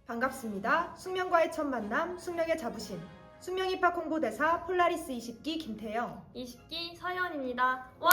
반갑습니다. 숙명과의 첫 만남, 숙명의 자부심. 숙명 입학 홍보대사 폴라리스 20기 김태영. 20기 서현입니다. 와!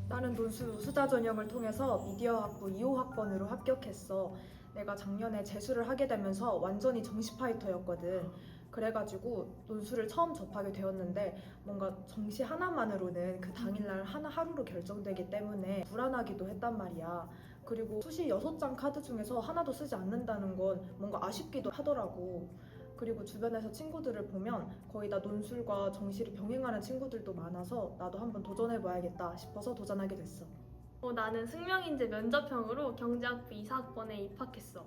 나는 논술 수자 전형을 통해서 미디어학부 2호 학번으로 합격했어. 내가 작년에 재수를 하게 되면서 완전히 정시 파이터였거든. 그래가지고 논술을 처음 접하게 되었는데 뭔가 정시 하나만으로는 그 당일날 하루로 결정되기 때문에 불안하기도 했단 말이야. 그리고 수시 6장 카드 중에서 하나도 쓰지 않는다는 건 뭔가 아쉽기도 하더라고. 그리고 주변에서 친구들을 보면 거의 다 논술과 정시를 병행하는 친구들도 많아서 나도 한번 도전해봐야겠다 싶어서 도전하게 됐어. 나는 승명인재 면접형으로 경제학부 2사학번에 입학했어.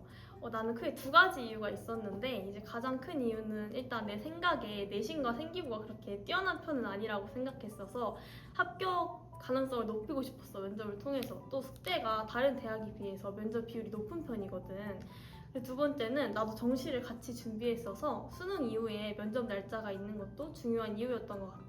나는 크게 두 가지 이유가 있었는데 이제 가장 큰 이유는 일단 내 생각에 내신과 생기부가 그렇게 뛰어난 편은 아니라고 생각했어서 합격 가능성을 높이고 싶었어, 면접을 통해서. 또 숙대가 다른 대학에 비해서 면접 비율이 높은 편이거든. 그리고 두 번째는 나도 정시를 같이 준비했어서 수능 이후에 면접 날짜가 있는 것도 중요한 이유였던 것 같아.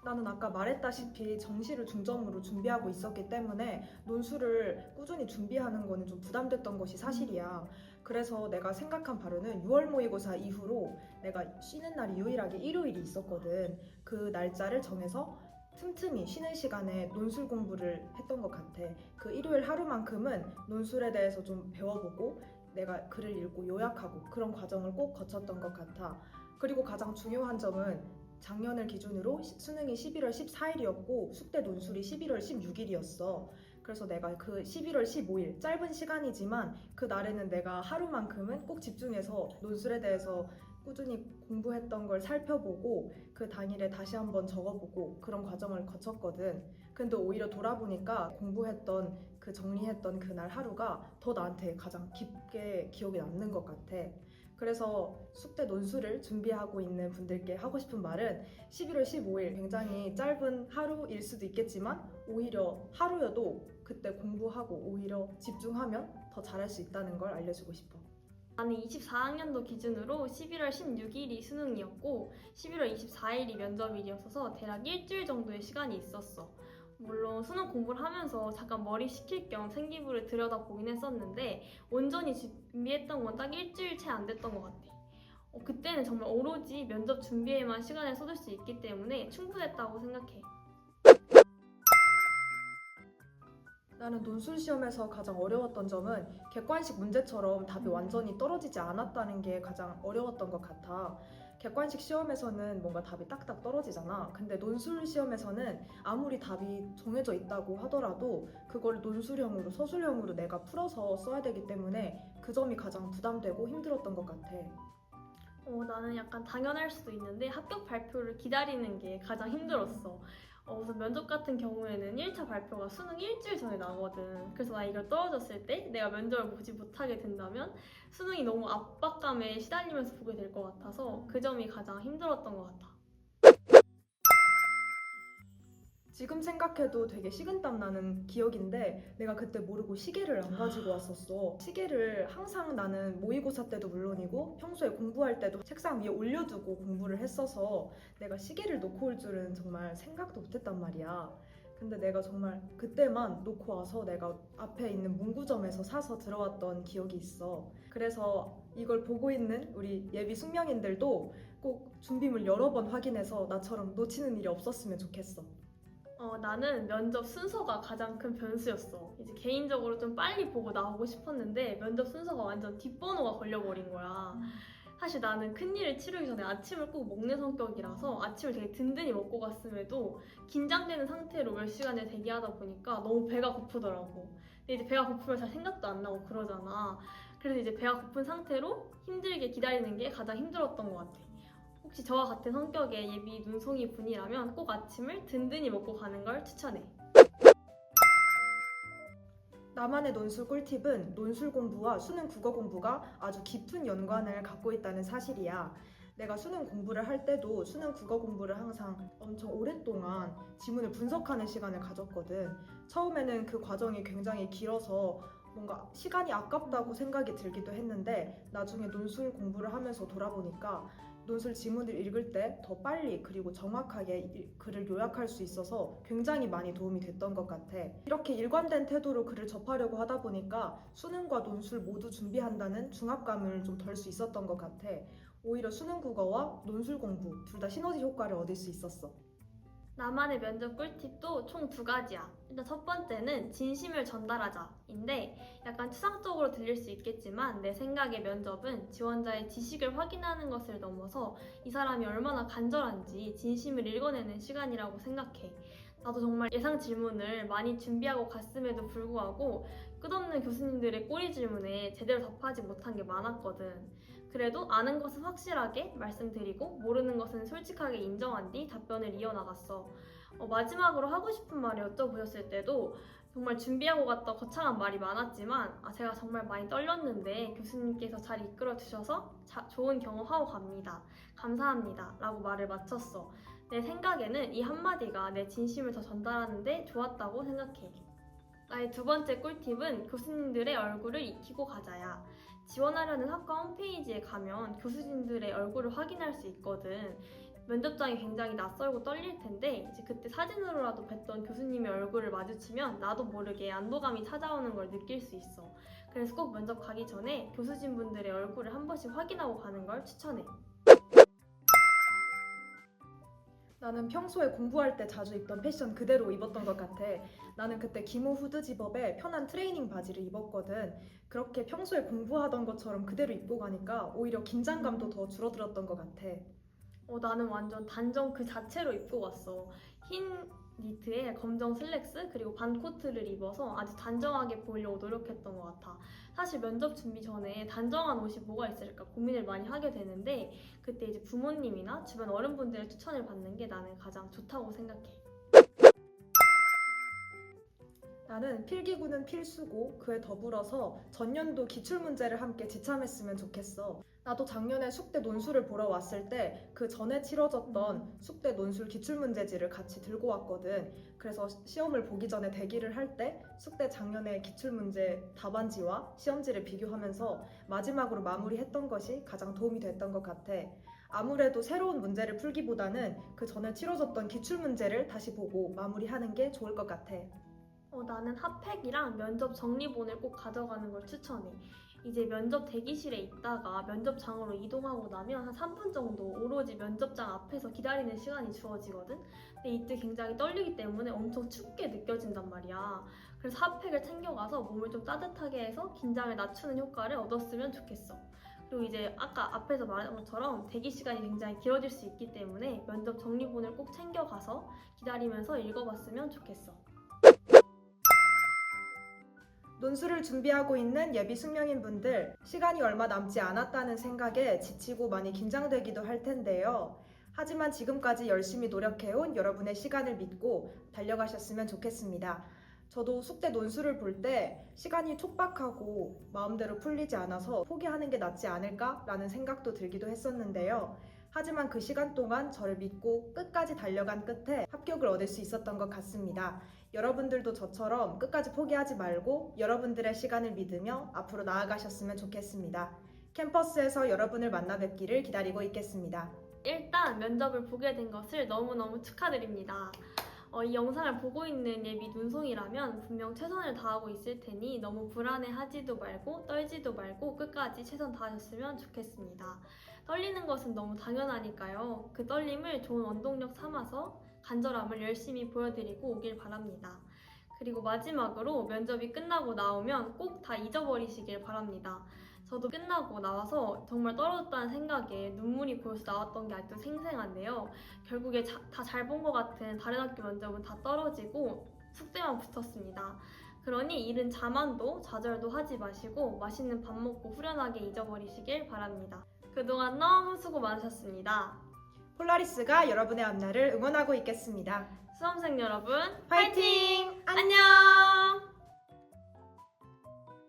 나는 아까 말했다시피 정시를 중점으로 준비하고 있었기 때문에 논술을 꾸준히 준비하는 거는 좀 부담됐던 것이 사실이야. 그래서 내가 생각한 바로는 6월 모의고사 이후로 내가 쉬는 날이 유일하게 일요일이 있었거든. 그 날짜를 정해서 틈틈이 쉬는 시간에 논술 공부를 했던 것 같아. 그 일요일 하루만큼은 논술에 대해서 좀 배워보고 내가 글을 읽고 요약하고 그런 과정을 꼭 거쳤던 것 같아. 그리고 가장 중요한 점은 작년을 기준으로 수능이 11월 14일이었고 숙대 논술이 11월 16일이었어. 그래서 내가 그 11월 15일 짧은 시간이지만 그 날에는 내가 하루만큼은 꼭 집중해서 논술에 대해서 꾸준히 공부했던 걸 살펴보고 그 당일에 다시 한번 적어보고 그런 과정을 거쳤거든. 근데 오히려 돌아보니까 공부했던 그 정리했던 그날 하루가 더 나한테 가장 깊게 기억에 남는 것 같아. 그래서 숙대 논술을 준비하고 있는 분들께 하고 싶은 말은 11월 15일 굉장히 짧은 하루일 수도 있겠지만 오히려 하루여도 그때 공부하고 오히려 집중하면 더 잘할 수 있다는 걸 알려주고 싶어. 나는 24학년도 기준으로 11월 16일이 수능이었고 11월 24일이 면접일이었어서 대략 일주일 정도의 시간이 있었어. 물론 수능 공부를 하면서 잠깐 머리 식힐 겸 생기부를 들여다보긴 했었는데 온전히 준비했던 건 딱 일주일 채 안 됐던 것 같아. 그때는 정말 오로지 면접 준비에만 시간을 쏟을 수 있기 때문에 충분했다고 생각해. 나는 논술 시험에서 가장 어려웠던 점은 객관식 문제처럼 답이 완전히 떨어지지 않았다는 게 가장 어려웠던 것 같아. 객관식 시험에서는 뭔가 답이 딱딱 떨어지잖아. 근데 논술 시험에서는 아무리 답이 정해져 있다고 하더라도 그걸 논술형으로 서술형으로 내가 풀어서 써야 되기 때문에 그 점이 가장 부담되고 힘들었던 것 같아. 나는 약간 당연할 수도 있는데 합격 발표를 기다리는 게 가장 힘들었어. 우선 면접 같은 경우에는 1차 발표가 수능 일주일 전에 나거든. 그래서 나 이걸 떨어졌을 때 내가 면접을 보지 못하게 된다면 수능이 너무 압박감에 시달리면서 보게 될 것 같아서 그 점이 가장 힘들었던 것 같아. 지금 생각해도 되게 식은땀 나는 기억인데 내가 그때 모르고 시계를 안 가지고 왔었어. 시계를 항상 나는 모의고사 때도 물론이고 평소에 공부할 때도 책상 위에 올려두고 공부를 했어서 내가 시계를 놓고 올 줄은 정말 생각도 못했단 말이야. 근데 내가 정말 그때만 놓고 와서 내가 앞에 있는 문구점에서 사서 들어왔던 기억이 있어. 그래서 이걸 보고 있는 우리 예비 숙명인들도 꼭 준비물 여러 번 확인해서 나처럼 놓치는 일이 없었으면 좋겠어. 나는 면접 순서가 가장 큰 변수였어. 이제 개인적으로 좀 빨리 보고 나오고 싶었는데 면접 순서가 완전 뒷번호가 걸려버린 거야. 사실 나는 큰일을 치르기 전에 아침을 꼭 먹는 성격이라서 아침을 되게 든든히 먹고 갔음에도 긴장되는 상태로 몇 시간을 대기하다 보니까 너무 배가 고프더라고. 근데 이제 배가 고프면 잘 생각도 안 나고 그러잖아. 그래서 이제 배가 고픈 상태로 힘들게 기다리는 게 가장 힘들었던 것 같아. 혹시 저와 같은 성격의 예비 눈송이 분이라면 꼭 아침을 든든히 먹고 가는 걸 추천해. 나만의 논술 꿀팁은 논술 공부와 수능 국어 공부가 아주 깊은 연관을 갖고 있다는 사실이야. 내가 수능 공부를 할 때도 수능 국어 공부를 항상 엄청 오랫동안 지문을 분석하는 시간을 가졌거든. 처음에는 그 과정이 굉장히 길어서 뭔가 시간이 아깝다고 생각이 들기도 했는데 나중에 논술 공부를 하면서 돌아보니까 논술 지문을 읽을 때 더 빨리 그리고 정확하게 글을 요약할 수 있어서 굉장히 많이 도움이 됐던 것 같아. 이렇게 일관된 태도로 글을 접하려고 하다 보니까 수능과 논술 모두 준비한다는 중압감을 좀 덜 수 있었던 것 같아. 오히려 수능 국어와 논술 공부 둘 다 시너지 효과를 얻을 수 있었어. 나만의 면접 꿀팁도 총 2가지야. 일단 첫 번째는 진심을 전달하자인데 약간 추상적으로 들릴 수 있겠지만 내 생각에 면접은 지원자의 지식을 확인하는 것을 넘어서 이 사람이 얼마나 간절한지 진심을 읽어내는 시간이라고 생각해. 나도 정말 예상 질문을 많이 준비하고 갔음에도 불구하고 끝없는 교수님들의 꼬리 질문에 제대로 답하지 못한 게 많았거든. 그래도 아는 것은 확실하게 말씀드리고 모르는 것은 솔직하게 인정한 뒤 답변을 이어나갔어. 마지막으로 하고 싶은 말을 여쭤보셨을 때도 정말 준비하고 갔다 거창한 말이 많았지만 제가 정말 많이 떨렸는데 교수님께서 잘 이끌어 주셔서 좋은 경험하고 갑니다. 감사합니다. 라고 말을 마쳤어. 내 생각에는 이 한마디가 내 진심을 더 전달하는데 좋았다고 생각해. 나의 2번째 꿀팁은 교수님들의 얼굴을 익히고 가자야. 지원하려는 학과 홈페이지에 가면 교수님들의 얼굴을 확인할 수 있거든. 면접장이 굉장히 낯설고 떨릴 텐데 이제 그때 사진으로라도 뵀던 교수님의 얼굴을 마주치면 나도 모르게 안도감이 찾아오는 걸 느낄 수 있어. 그래서 꼭 면접 가기 전에 교수진분들의 얼굴을 한 번씩 확인하고 가는 걸 추천해. 나는 평소에 공부할 때 자주 입던 패션 그대로 입었던 것 같아. 나는 그때 기모 후드 집업에 편한 트레이닝 바지를 입었거든. 그렇게 평소에 공부하던 것처럼 그대로 입고 가니까 오히려 긴장감도 더 줄어들었던 것 같아. 나는 완전 단정 그 자체로 입고 갔어. 흰 니트에 검정 슬랙스 그리고 반 코트를 입어서 아주 단정하게 보이려고 노력했던 것 같아. 사실 면접 준비 전에 단정한 옷이 뭐가 있을까 고민을 많이 하게 되는데 그때 이제 부모님이나 주변 어른분들의 추천을 받는 게 나는 가장 좋다고 생각해. 나는 필기구는 필수고 그에 더불어서 전년도 기출문제를 함께 지참했으면 좋겠어. 나도 작년에 숙대 논술을 보러 왔을 때 그 전에 치러졌던 숙대 논술 기출문제지를 같이 들고 왔거든. 그래서 시험을 보기 전에 대기를 할 때 숙대 작년에 기출문제 답안지와 시험지를 비교하면서 마지막으로 마무리했던 것이 가장 도움이 됐던 것 같아. 아무래도 새로운 문제를 풀기보다는 그 전에 치러졌던 기출문제를 다시 보고 마무리하는 게 좋을 것 같아. 나는 핫팩이랑 면접 정리본을 꼭 가져가는 걸 추천해. 이제 면접 대기실에 있다가 면접장으로 이동하고 나면 한 3분 정도 오로지 면접장 앞에서 기다리는 시간이 주어지거든? 근데 이때 굉장히 떨리기 때문에 엄청 춥게 느껴진단 말이야. 그래서 핫팩을 챙겨가서 몸을 좀 따뜻하게 해서 긴장을 낮추는 효과를 얻었으면 좋겠어. 그리고 이제 아까 앞에서 말한 것처럼 대기 시간이 굉장히 길어질 수 있기 때문에 면접 정리본을 꼭 챙겨가서 기다리면서 읽어봤으면 좋겠어. 논술을 준비하고 있는 예비 숙명인 분들, 시간이 얼마 남지 않았다는 생각에 지치고 많이 긴장되기도 할 텐데요. 하지만 지금까지 열심히 노력해온 여러분의 시간을 믿고 달려가셨으면 좋겠습니다. 저도 숙대 논술을 볼 때 시간이 촉박하고 마음대로 풀리지 않아서 포기하는 게 낫지 않을까라는 생각도 들기도 했었는데요. 하지만 그 시간 동안 저를 믿고 끝까지 달려간 끝에 합격을 얻을 수 있었던 것 같습니다. 여러분들도 저처럼 끝까지 포기하지 말고 여러분들의 시간을 믿으며 앞으로 나아가셨으면 좋겠습니다. 캠퍼스에서 여러분을 만나 뵙기를 기다리고 있겠습니다. 일단 면접을 보게 된 것을 너무너무 축하드립니다. 이 영상을 보고 있는 예비 눈송이라면 분명 최선을 다하고 있을 테니 너무 불안해하지도 말고 떨지도 말고 끝까지 최선 다하셨으면 좋겠습니다. 떨리는 것은 너무 당연하니까요. 그 떨림을 좋은 원동력 삼아서 간절함을 열심히 보여드리고 오길 바랍니다. 그리고 마지막으로 면접이 끝나고 나오면 꼭 다 잊어버리시길 바랍니다. 저도 끝나고 나와서 정말 떨어졌다는 생각에 눈물이 고여서 나왔던 게 아직도 생생한데요. 결국에 다 잘 본 것 같은 다른 학교 면접은 다 떨어지고 숙제만 붙었습니다. 그러니 이른 자만도 좌절도 하지 마시고 맛있는 밥 먹고 후련하게 잊어버리시길 바랍니다. 그동안 너무 수고 많으셨습니다. 폴라리스가 여러분의 앞날을 응원하고 있겠습니다. 수험생 여러분, 파이팅! 안녕!